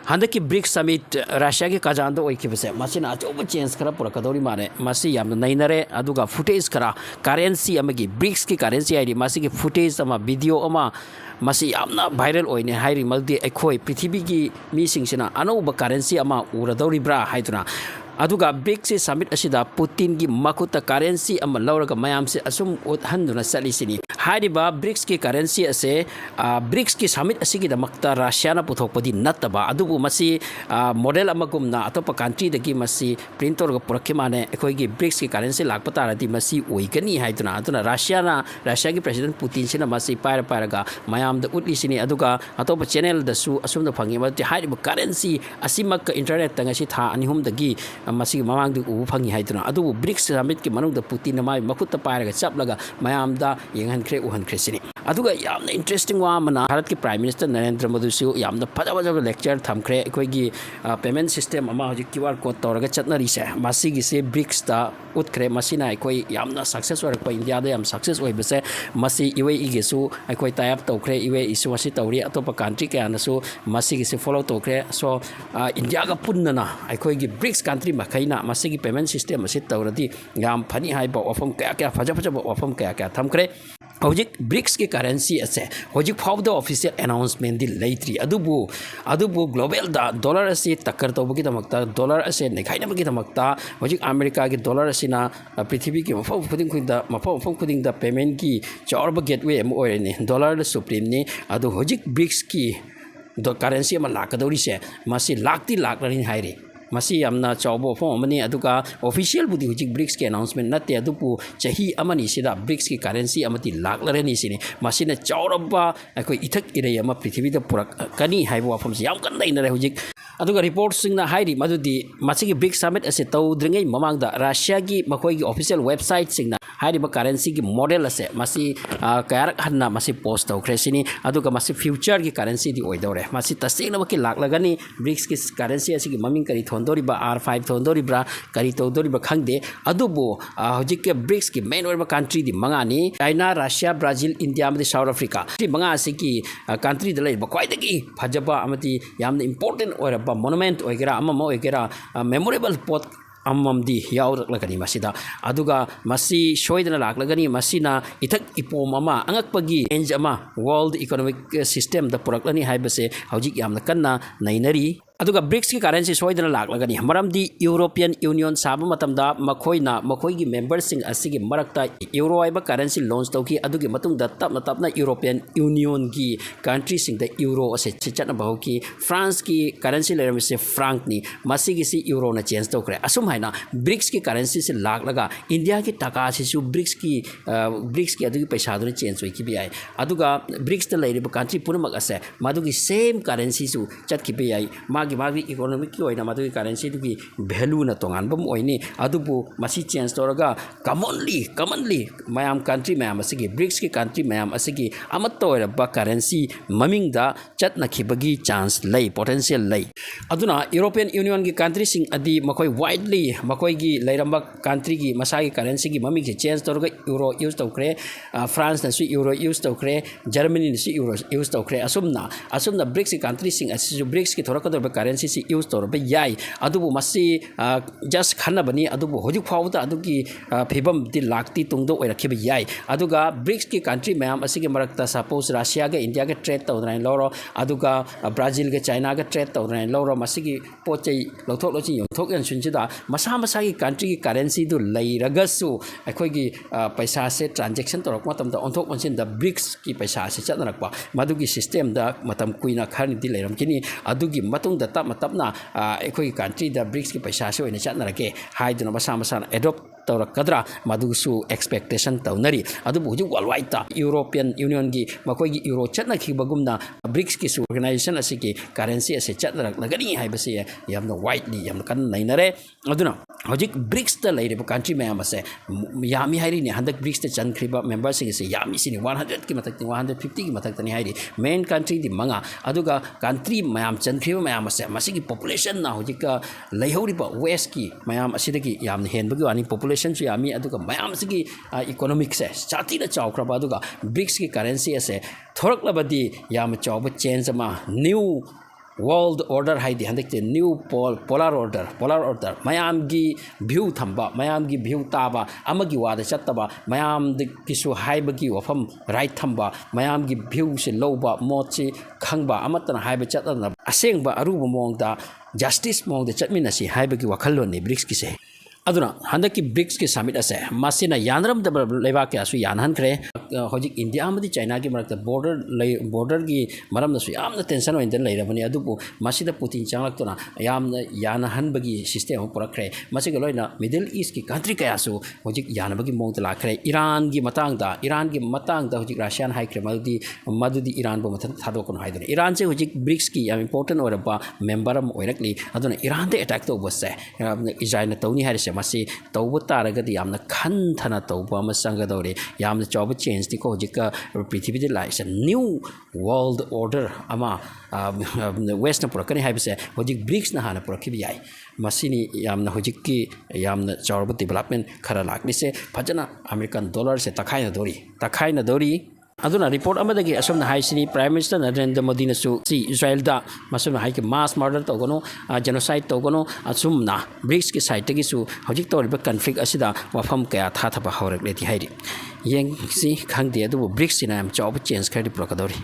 हंदकी BRICS summit Russia के Kazan ओइकिबसे मसिना अचौब change खरा पुरकदौरी माने मसी याम नैनरे अदुगा फुटेज खरा करेंसी अमगी ब्रिक्स की करेंसी आइडी मसी की फुटेज अमा वीडियो अमा मसी यामना वायरल ओइने हाइरि मल्दी अखोय पृथ्वी की मीसिंगसिना अनौब करेंसी अमा उरदौरिब्रा हाइदुना अदुगा ब्रिक्स समिट असिदा पुतिन की मकुत करेंसी अमा लौरगा मयाम से असुम उतहंदुना चलिसिनी हाइरिबा ब्रिक्स की करेंसी असे ब्रिक्स की समिट असिगी दमक्ता रशियाना पुथोकपदी नत्तबा अदुबु मसी मॉडल अमगुमना अतोप कंट्री दगी मसी प्रिंट तौरगा पुरक्के माने अखोयगी ब्रिक्स की करेंसी लाकपा तारदी मसी ओइगनी हाइदुना अदुना रशिया की प्रेसिडेंट पुतिन सिना मसी पायरगा मयाम द उटलिसिनी अदुगा अतोप चैनल दसु असुम द फंगी मति हाइरिबा करेंसी असिमक इंटरनेट तंगसी था अनिहुम दगी मसी ममांग दु उ फंगी हाइदुना अदुबु ब्रिक्स समिट की मनुंग द पुतिन माय मखुत पायरगा चपलगा मयाम दा येंगहनख्रे उहनख्रेसिनी अदुगा यामना इंटरेस्टिंग वामना भारत के प्राइम मिनिस्टर नरेंद्र मोदी यामना फजब लेक्चर थमख्रे अखोयगी पेमेंट सिस्टम अमा हजि क्यूआर कोड तौरगा चतनरिसे मासिगी से ब्रिक्स ता उतख्रे मसिना अखोय यामना सक्सेस ओरक इंडिया दे याम सक्सेस ओइबसे मसि इवे इगेसु अखोय टाइप तौख्रे इवे इसु मसि तौरी अतोप कंट्री कयानसु मसिगी से फॉलो तौख्रे सो इंडिया का पुन्नना अखोयगी ब्रिक्स कंट्री मखैना मसिगी पेमेंट सिस्टम असे तौरदी याम फनी हाइबा ऑफम क्या फजब ऑफम क्या थमख्रे हजिक ब्रिक्स की करेंसी असे हजिक फाउद ऑफिशियल अनाउंसमेंट दी लेत्री अदुबु ग्लोबल दा डॉलर असे टक्कर तौबगी दमक्ता डॉलर असे नेखाइनबगी दमक्ता हजिक अमेरिका की डॉलर असिना पृथ्वी की मफम खुदिंग दा पेमेंट की चौरब गेटवे अम ओइरनी डॉलर सुप्रीम ने अदु हजिक ब्रिक्स की करेंसी अमा लाकदौरिसे मसी लाकती लाकलनी हाइरे मसी यामना चौबो फोम अमनी अदुगा ऑफिशियल बुदी हुजिक ब्रिक्स के अनाउंसमेंट नते अदुपु चही अमनी सिदा ब्रिक्स की करेंसी अमति लाकलरेनी सिने मसीना चौरबा अखोय इथक इरे अमा पृथ्वी दा पुरक कनी हाइबो वाफम से याम कन दैनरे हुजिक अदुगा रिपोर्ट सिंगना हाइरि मदुदी मसीगी ब्रिक्स समिट असे तौद्रिंगै ममांगदा रशिया की मखोयगी ऑफिशियल वेबसाइट सिंगना हाइरिबा करेंसी की मॉडल असे मसी कयारक हन्ना मसी पोस्ट तौख्रेसिनी अदुगा मसी फ्यूचर की करेंसी दी ओइदौरे मसी तसेंगनबकी लाकलगनी ब्रिक्स की करेंसी असिगी ममिंग करी थोंदोरिबा R5 थोंदोरिब्रा करी तौदोरिबा खंगदे अदुबो हजिक के ब्रिक्स की मेन ओइबा कंट्री दी मंगानी चाइना रशिया ब्राजील इंडिया मदि साउथ अफ्रीका दी मंगा असिगी कंट्री द लेबा क्वाइदगी फजबा अमति यामना इंपोर्टेंट ओइरबा मोनुमेंट ओइगेरा अमम ओइगेरा मेमोरेबल पोट अममदी यावरकलगनी मसिदा अदुगा मसी सोइदना लाकलगनी मसिना इथक इपोम अमा अंगकपगी एंज अमा वर्ल्ड इकोनॉमिक सिस्टम द पुरकलनी हाइबसे हौजिक यामना कन्ना नैनरी अदुगा ब्रिक्स की करेंसी सोइदना लाकलगनी मरमदी यूरोपियन यूनियन साबा मतमदा मखोयगी मेंबर सिंग असिगी मरक्ता यूरो आइबा करेंसी लॉन्च तौकी अदुगी मतुंगदा तपना यूरोपियन यूनियन की कंट्री सिंग द यूरो असे चिचना बहुकी फ्रांस की करेंसी लेरमसे फ्रांक नि मसिगी सी यूरो ना चेंज तौखरे असुम हाइना ब्रिक्स की करेंसी से लाकलगा इंडिया की टाका सिसु ब्रिक्स की अदुगी पैसा दुने चेंज होई की बियाय अदुगा ब्रिक्स द लेरिबा कंट्री पुनमक असे मदुगी सेम करेंसी सु चतकी बियाय मागी इकोनॉमिक की ओइना मदुगी करेंसी दुगी वैल्यू ना तोंगानबम ओइनी अदुबु मसी चेंज तौरगा कमनली मयाम कंट्री मयाम असिगी ब्रिक्स की कंट्री मयाम असिगी अमत ओइरबा करेंसी ममिंग दा चतनखिबगी चांस लई पोटेंशियल लई अदुना यूरोपियन यूनियन की कंट्री सिंग अदि मखोय वाइडली मखोयगी लैरंबा कंट्री की मसागी करेंसी की ममिंग से चेंज तौरगा यूरो यूज तौखरे फ्रांस नसु यूरो यूज तौखरे जर्मनी नसु यूरो यूज तौखरे असुमना ब्रिक्स की कंट्री सिंग असिजु ब्रिक्स की थोरकदोबा करेंसी से यूज तौरबा याय अदुबु मसी जस्ट खन्नबनी अदुबु होजिक फाउदा अदुगी फिबम दि लाक्ति तुंगदो ओइरखिबा याय अदुगा ब्रिक्स की कंट्री मयाम असिगे मरक्ता सपोज रशिया के इंडिया के ट्रेड तौदनाय लौरो अदुगा ब्राजील के चाइना के ट्रेड तौदनाय लौरो मसिगी पोचै लौथोक लोचि योथोक यनसुनसिदा मसा की कंट्री की करेंसी दु लैरगसु अखोयगी पैसा से ट्रांजैक्शन तौरक मतम द ओंथोक ओनसिन द ब्रिक्स की पैसा से चतनरकपा मदुगी सिस्टम द मतम कुइना खरनि दि लैरमकिनी अदुगी मतुंग द तपना अखोई कंट्री द ब्रिक्स की पैसा से ओइना चतनरके हाइदुना मसा एडॉप्ट तौरकद्रा मदुसु एक्सपेक्टेशन तौनरी अदुबु हुजु वर्ल्डवाइड यूरोपियन यूनियन की मखोई यूरो चतनखिबगुमना ब्रिक्स की ऑर्गेनाइजेशन असिकी करेंसी असे चतनरकलगनी हाइबसे यामना वाइडली यामना कन नैनरे अदुना हजिक ब्रिक्स द लैरिबा कंट्री मयाम असे यामी हाइरिनी हंदक ब्रिक्स द चनखरिबा मेंबर सिंग से यामी सिनी 100 की मथकनी 150 की मथकनी हाइरि मेन कंट्री दी मंगा अदुगा कंट्री मयाम चनखरिबा मयाम असे मसिगी पॉपुलेशन ना हजिक लैहौरिबा वेस्ट की मयाम असिदगी याम हेनबगी वानी पॉपुलेशन सु यामी अदुगा मयाम सिगी इकोनॉमिक से चातीना चावख्रबा अदुगा ब्रिक्स की करेंसी असे थोरकलबदी याम चावब चेंज अमा new world order haidi handekte new polar order mayam gi view thamba mayam gi view taba amagi wada chattaba mayam de kisu haiba gi wafam right thamba mayam gi view se loba mochi khangba amatana haiba chatna asengba aruba mongda justice mongda chatmina si haiba gi wakhalon ni BRICS ki se aduna handaki BRICS ki summit ase masina yanram da leba ke asu yanhan kre hojik India amadi China ki marakta border gi maram na su yamna tension o indan leirabani adubu masida Putin changlak tona yamna yanahan bagi system pura kre masiga loina Middle East ki country kaya su hojik yanabagi mongta la kre Iran gi matangda hojik Russian high kre madudi Iran bo mathan thadokon haidone Iran se hojik BRICS ki yam important oraba member am oirakli aduna Iran de attack to bosse Israel na tawni harise masi tawbu taragadi yamna khanthana tawba ama sangadore yamna chawba change di ko hojik prithvi de lies a new world order ama west na purakani haibse hojik BRICS na hana purakhi yai masini yamna hojik ki yamna chawba development khara lakni se phajana American dollar se takhaina dori aduna report amadagi asomna haisini Prime Minister Narendra Modi na su si Israel da masumna haiki mass murder togono genocide togono asumna BRICS ki site gi su hojik toriba conflict asida wafam kaya thatha ba hawrak leti hairi yeng si khangde adu BRICS ina am job change khari prokadori